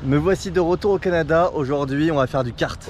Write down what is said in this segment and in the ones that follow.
Me voici de retour au Canada. Aujourd'hui, on va faire du kart.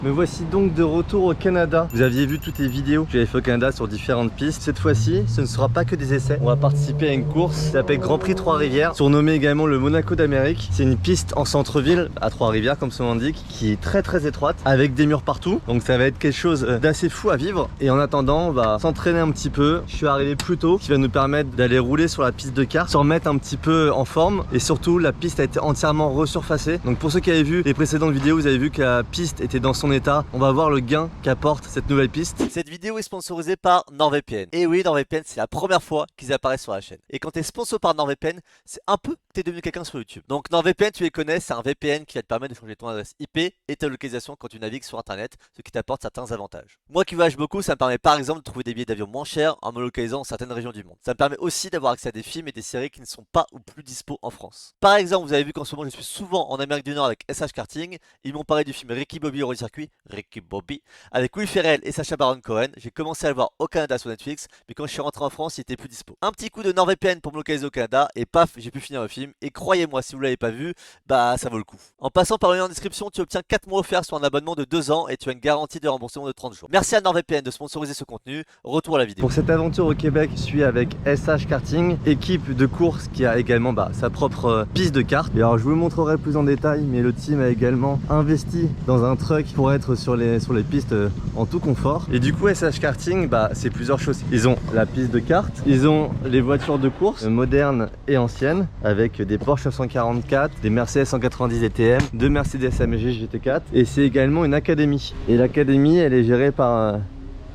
Me voici donc de retour au Canada. Vous aviez vu toutes les vidéos que j'avais fait au Canada sur différentes pistes. Cette fois-ci, ce ne sera pas que des essais. On va participer à une course qui s'appelle Grand Prix Trois-Rivières, surnommé également le Monaco d'Amérique. C'est une piste en centre-ville, à Trois-Rivières comme son nom l'indique, qui est très étroite, avec des murs partout. Donc ça va être quelque chose d'assez fou à vivre. Et en attendant, on va s'entraîner un petit peu. Je suis arrivé plus tôt, ce qui va nous permettre d'aller rouler sur la piste de kart, se remettre un petit peu en forme. Et surtout, la piste a été entièrement resurfacée. Donc pour ceux qui avaient vu les précédentes vidéos, vous avez vu que la piste était dans son état. On va voir le gain qu'apporte cette nouvelle piste. Cette vidéo est sponsorisée par NordVPN. Et oui, NordVPN, c'est la première fois qu'ils apparaissent sur la chaîne. Et quand tu es sponsor par NordVPN, c'est un peu que tu es devenu quelqu'un sur YouTube. Donc NordVPN, tu les connais, c'est un VPN qui va te permettre de changer ton adresse IP et ta localisation quand tu navigues sur Internet, ce qui t'apporte certains avantages. Moi qui voyage beaucoup, ça me permet par exemple de trouver des billets d'avion moins chers en me localisant dans certaines régions du monde. Ça me permet aussi d'avoir accès à des films et des séries qui ne sont pas ou plus dispo en France. Par exemple, vous avez vu qu'en ce moment, je suis souvent en Amérique du Nord avec SH Karting. Ils m'ont parlé du film Ricky Bobby au circuit, Ricky Bobby, avec Will Ferrell et Sacha Baron Cohen. J'ai commencé à le voir au Canada sur Netflix, mais quand je suis rentré en France, il était plus dispo. Un petit coup de NordVPN pour me localiser au Canada et paf, j'ai pu finir le film. Et croyez-moi, si vous l'avez pas vu, bah ça vaut le coup. En passant par le lien en description, tu obtiens 4 mois offerts sur un abonnement de 2 ans et tu as une garantie de remboursement de 30 jours. Merci à NordVPN de sponsoriser ce contenu. Retour à la vidéo. Pour cette aventure au Québec, je suis avec SH Karting, équipe de course qui a également sa propre piste de kart. Et alors je vous le montrerai plus en détail, mais le team a également investi dans un truck pour être sur les pistes en tout confort. Et du coup SH Karting, c'est plusieurs choses. Ils ont la piste de kart, ils ont les voitures de course modernes et anciennes avec des Porsche 944, des Mercedes 190 DTM, deux Mercedes AMG GT4, et c'est également une académie. Et l'académie, elle est gérée par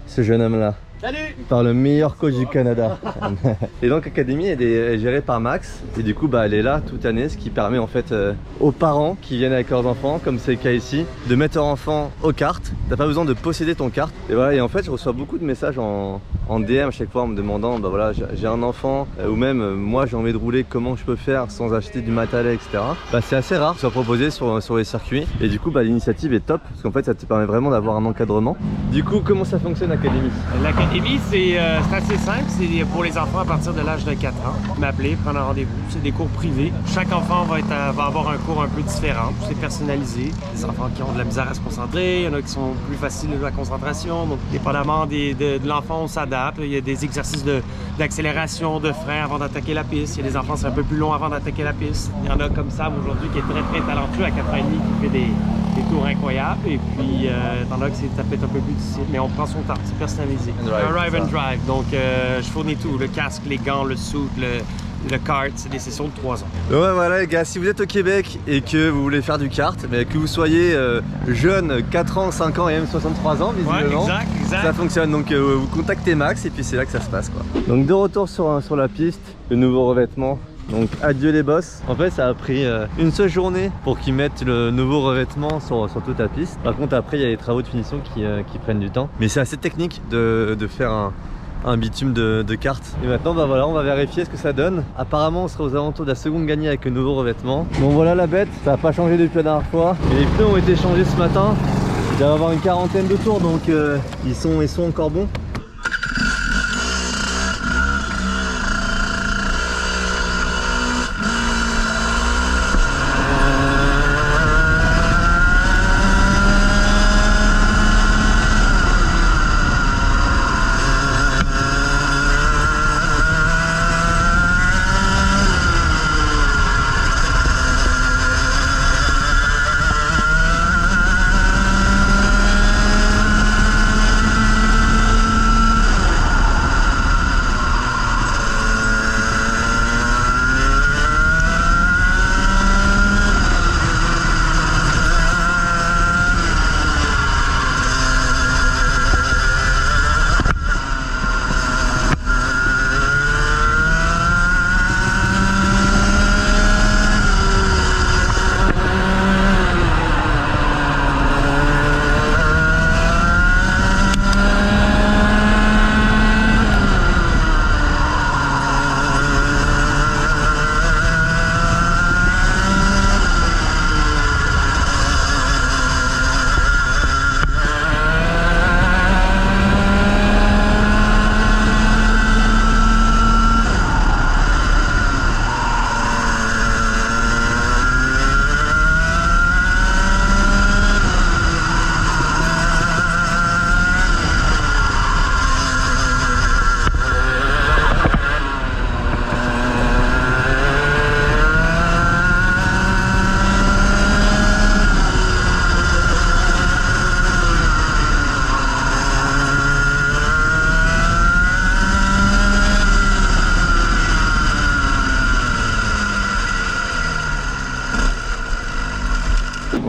ce jeune homme là. Salut! Par le meilleur coach du Canada. Et donc l'académie elle est gérée par Max. Et du coup elle est là toute l'année, ce qui permet en fait aux parents qui viennent avec leurs enfants, comme c'est le cas ici, de mettre leur enfant aux cartes. T'as pas besoin de posséder ton kart. Et voilà, et en fait je reçois beaucoup de messages en DM à chaque fois en me demandant voilà, j'ai un enfant, ou même moi j'ai envie de rouler, comment je peux faire sans acheter du matériel, etc. C'est assez rare que ce soit proposé sur les circuits. Et du coup l'initiative est top, parce qu'en fait ça te permet vraiment d'avoir un encadrement. Du coup comment ça fonctionne l'académie? L'académie, c'est assez simple, c'est pour les enfants à partir de l'âge de 4 ans. M'appeler, prendre un rendez-vous, c'est des cours privés. Chaque enfant va avoir un cours un peu différent, c'est personnalisé. Des enfants qui ont de la misère à se concentrer, il y en a qui sont plus faciles de la concentration, donc dépendamment de l'enfant, on s'adapte. Il y a des exercices d'accélération, de frein avant d'attaquer la piste. Il y a des enfants, c'est un peu plus long avant d'attaquer la piste. Il y en a comme Sam aujourd'hui qui est très talentueux à 4 ans et demi, qui fait des tours incroyables. Et puis, t'en as que ça peut être un peu plus difficile, mais on prend son temps, c'est personnalisé. Arrive and drive, donc je fournis tout, le casque, les gants, le suit, le kart, c'est des sessions de 3 ans. Ouais voilà les gars, si vous êtes au Québec et que vous voulez faire du kart, mais que vous soyez jeune, 4 ans, 5 ans et même 63 ans visiblement, ouais, exact. Ça fonctionne. Donc vous contactez Max et puis c'est là que ça se passe quoi. Donc de retour sur la piste, le nouveau revêtement. Donc adieu les boss. En fait ça a pris une seule journée pour qu'ils mettent le nouveau revêtement sur toute la piste. Par contre après il y a les travaux de finition qui prennent du temps. Mais c'est assez technique de faire un bitume de kart. Et maintenant voilà, on va vérifier ce que ça donne. Apparemment on serait aux alentours de la seconde gagnée avec le nouveau revêtement. Bon voilà la bête, ça n'a pas changé depuis la dernière fois. Et les pneus ont été changés ce matin. Il doit y avoir une quarantaine de tours, donc ils sont encore bons.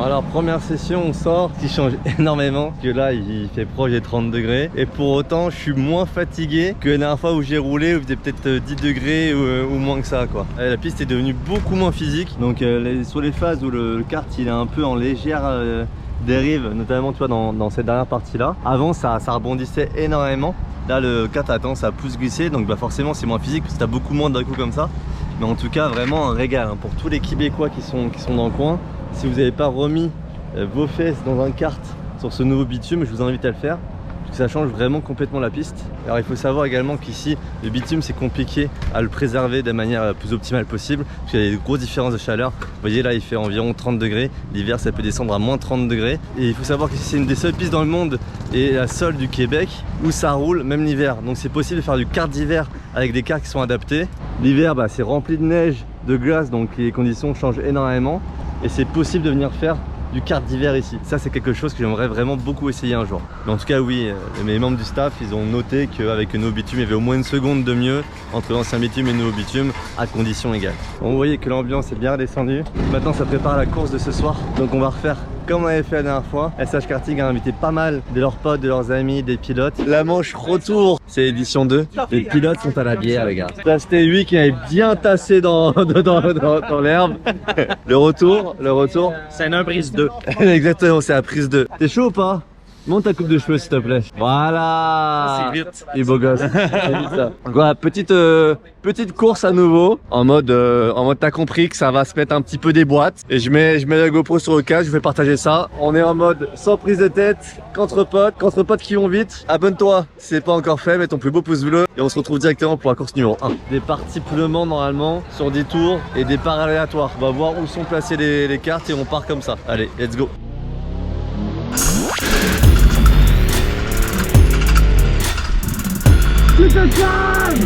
alors première session, on sort, ce qui change énormément, parce que là il fait proche des 30 degrés, et pour autant je suis moins fatigué que la dernière fois où j'ai roulé, où il faisait peut-être 10 degrés ou moins que ça quoi. La piste est devenue beaucoup moins physique, donc sur les phases où le kart il est un peu en légère dérive, notamment tu vois dans cette dernière partie là, avant ça rebondissait énormément. Là le kart a tendance à plus glisser, donc bah forcément c'est moins physique parce que t'as beaucoup moins d'un coup comme ça. Mais en tout cas vraiment un régal hein, pour tous les Québécois qui sont dans le coin. Si vous n'avez pas remis vos fesses dans un kart sur ce nouveau bitume, je vous invite à le faire. Parce que ça change vraiment complètement la piste. Alors il faut savoir également qu'ici le bitume c'est compliqué à le préserver de la manière la plus optimale possible, parce qu'il y a des grosses différences de chaleur. Vous voyez là il fait environ 30 degrés, l'hiver ça peut descendre à moins 30 degrés. Et il faut savoir que c'est une des seules pistes dans le monde et la seule du Québec où ça roule même l'hiver. Donc c'est possible de faire du kart d'hiver avec des karts qui sont adaptés. L'hiver bah, c'est rempli de neige, de glace, donc les conditions changent énormément. Et c'est possible de venir faire du kart d'hiver ici. Ça c'est quelque chose que j'aimerais vraiment beaucoup essayer un jour. Mais en tout cas oui, mes membres du staff ils ont noté qu'avec le nouveau bitume il y avait au moins une seconde de mieux entre l'ancien bitume et le nouveau bitume à condition égale. Bon, vous voyez que l'ambiance est bien redescendue. Maintenant ça prépare la course de ce soir. Donc on va refaire comme on avait fait la dernière fois. SH Karting a invité pas mal de leurs potes, de leurs amis, des pilotes. La manche retour, c'est l'édition 2. Les pilotes sont à la bière les gars. Là c'était lui qui avait bien tassé dans l'herbe. Le retour. C'est une prise 2. Exactement, c'est la prise 2. T'es chaud ou pas? Monte ta coupe de cheveux s'il te plaît. Voilà. C'est vite. Et beau gosse. Donc voilà, petite course à nouveau. En mode t'as compris que ça va se mettre un petit peu des boîtes. Et je mets la GoPro sur le casque, je vais partager ça. On est en mode sans prise de tête, qu'entre potes qui vont vite. Abonne-toi si c'est pas encore fait, mets ton plus beau pouce bleu. Et on se retrouve directement pour la course numéro 1. Des parties pleinement normalement sur des tours et des parts aléatoires. On va voir où sont placées les cartes et on part comme ça. Allez, let's go. Tu te calmes!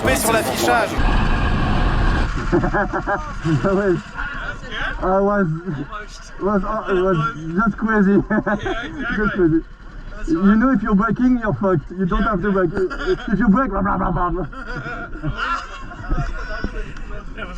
camper sur l'affichage. It was just crazy. Just crazy. You know, if you're braking, you're fucked. You don't have to brake. If you brake, blah blah blah blah.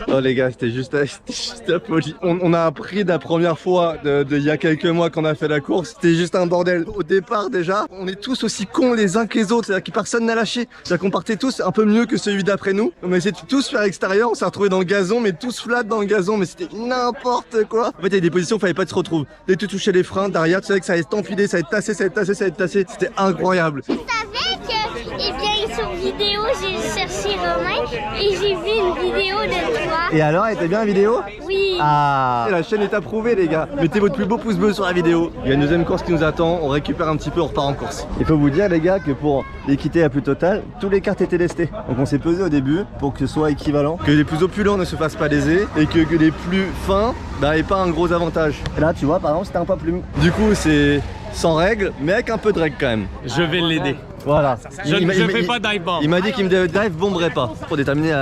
Oh les gars, c'était juste la folie. On a appris de la première fois il y a quelques mois qu'on a fait la course, c'était juste un bordel. Au départ déjà, on est tous aussi cons les uns que les autres, c'est-à-dire que personne n'a lâché. C'est-à-dire qu'on partait tous un peu mieux que celui d'après nous. On a essayé de tous faire l'extérieur, on s'est retrouvés dans le gazon, mais tous flat dans le gazon, mais c'était n'importe quoi. En fait, il y a des positions où il fallait pas que tu te retrouves. Dès que tu touchais les freins derrière, tu savais que ça allait t'enfiler, ça allait te tasser, ça allait te tasser, ça allait te tasser. C'était incroyable. Vous savez que, eh bien, sur vidéo, j'ai cherché Romain et j'ai vu une vidéo de toi. Et alors, elle était bien la vidéo? Oui. Ah, la chaîne est approuvée les gars. Mettez votre plus beau pouce bleu sur la vidéo. Il y a une deuxième course qui nous attend, on récupère un petit peu, on repart en course. Il faut vous dire les gars que pour l'équité la plus totale, tous les cartes étaient lestés. Donc on s'est pesé au début pour que ce soit équivalent, que les plus opulents ne se fassent pas léser et que les plus fins n'aient pas un gros avantage. Et là tu vois par exemple c'était un pas plume. Du coup c'est sans règle mais avec un peu de règle quand même. Je vais l'aider. Voilà. Je ne fais pas dive bomb. Il m'a dit qu'il me dive bomberait pas. Pour déterminer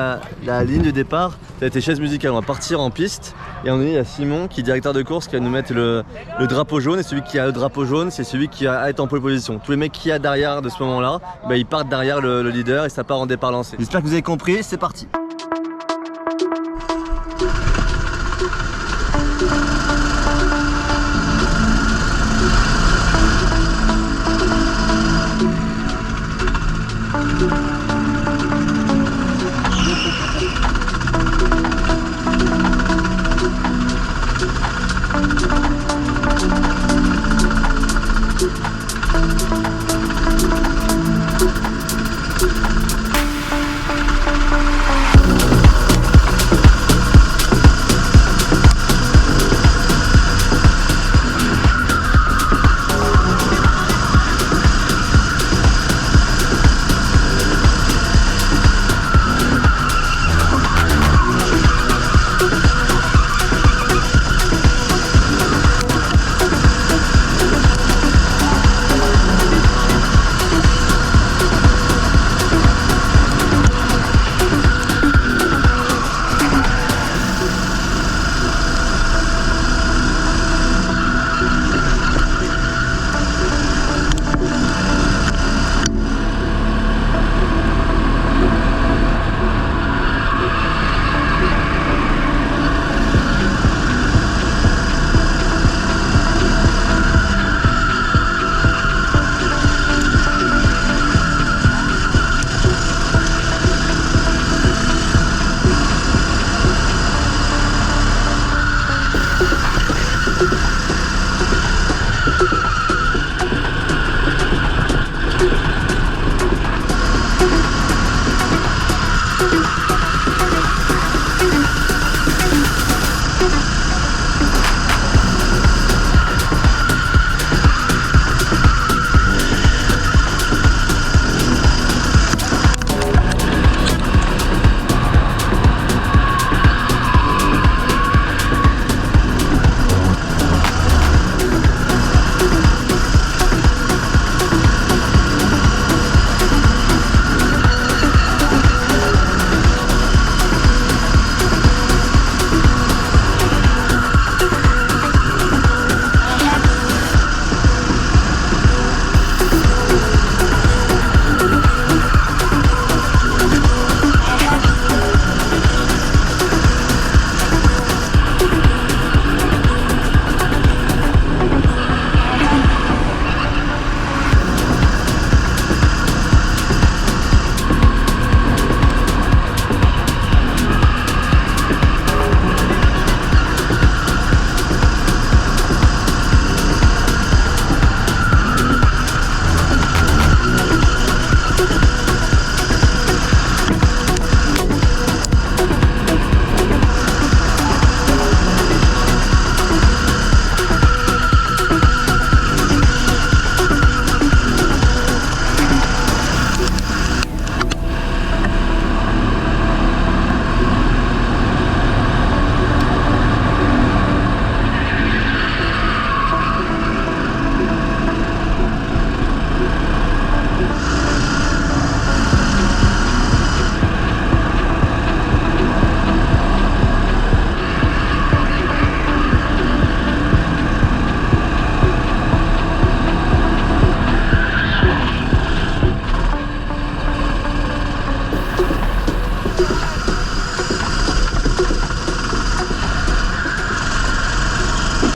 la ligne de départ, ça a été chaise musicale. On va partir en piste. Et on est il y a Simon qui est directeur de course qui va nous mettre le drapeau jaune. Et celui qui a le drapeau jaune, c'est celui qui a à être en pole position. Tous les mecs qui y a derrière de ce moment-là, bah, ils partent derrière le leader et ça part en départ lancé. J'espère que vous avez compris, c'est parti.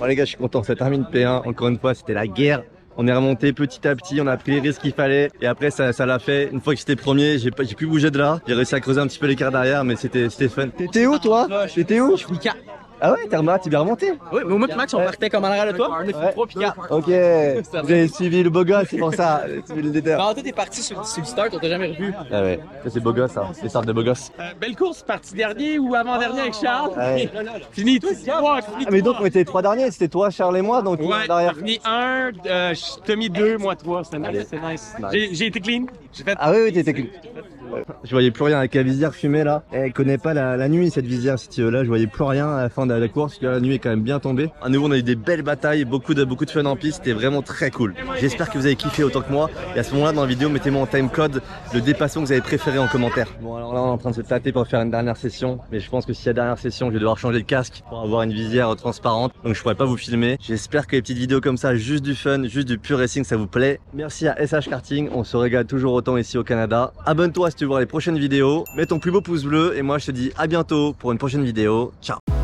Bon les gars, je suis content, ça termine P1. Encore une fois, c'était la guerre. On est remonté petit à petit, on a pris les risques qu'il fallait et après ça l'a fait. Une fois que j'étais premier, j'ai pu bouger de là. J'ai réussi à creuser un petit peu l'écart derrière, mais c'était fun. T'étais où toi? T'étais où? Je suis 4. Ah ouais, t'es bien remonté. Oui, mais moi et Max, on partait comme en arrière de toi. On est fait 3 puis 4. Ok, vous avez suivi le beau gosse, c'est pour ça. Suivi le leader. Quand t'es parti sur le start, on t'a jamais revu. Ah ouais, ça c'est beau gosse, ça. C'est sorte de beau gosse. Belle course, parti dernier ou avant-dernier avec Charles. Ouais. Fini, toi, c'est moi. Ah mais donc on était les 3 derniers, c'était toi, Charles et moi, donc Ouais, derrière. fini 1, t'as mis 2, moi 3. C'était nice, c'est nice. J'ai été clean. J'ai fait. Ah oui, t'étais clean. Je voyais plus rien avec la visière fumée là. Elle connaît pas la nuit cette visière si tu veux là. Je voyais plus rien à la fin de la course parce que la nuit est quand même bien tombée. À nouveau on a eu des belles batailles, beaucoup de fun en piste. C'était vraiment très cool. J'espère que vous avez kiffé autant que moi. Et à ce moment là dans la vidéo mettez-moi en timecode le dépassement que vous avez préféré en commentaire. Bon alors là on est en train de se tâter pour faire une dernière session. Mais je pense que si la dernière session je vais devoir changer de casque pour avoir une visière transparente. Donc je pourrais pas vous filmer. J'espère que les petites vidéos comme ça, juste du fun, juste du pur racing, ça vous plaît. Merci à SH Karting. On se régale toujours autant ici au Canada. Abonne-toi si tu veux voir les prochaines vidéos. Mets ton plus beau pouce bleu et moi je te dis à bientôt pour une prochaine vidéo. Ciao.